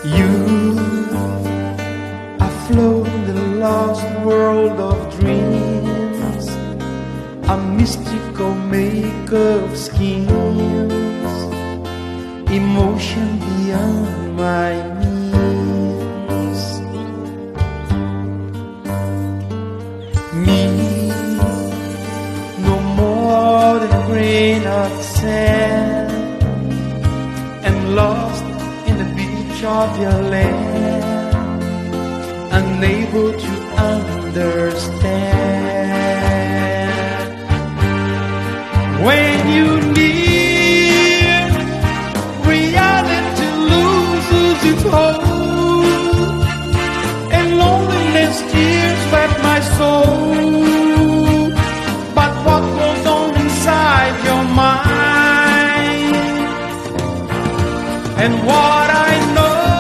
You are floating the lost world of dreams, a mystical make of schemes, emotion beyond my means. Me, no more than a grain of sand, and lost in the beach of your land, unable to understand. When you need reality loses its hold,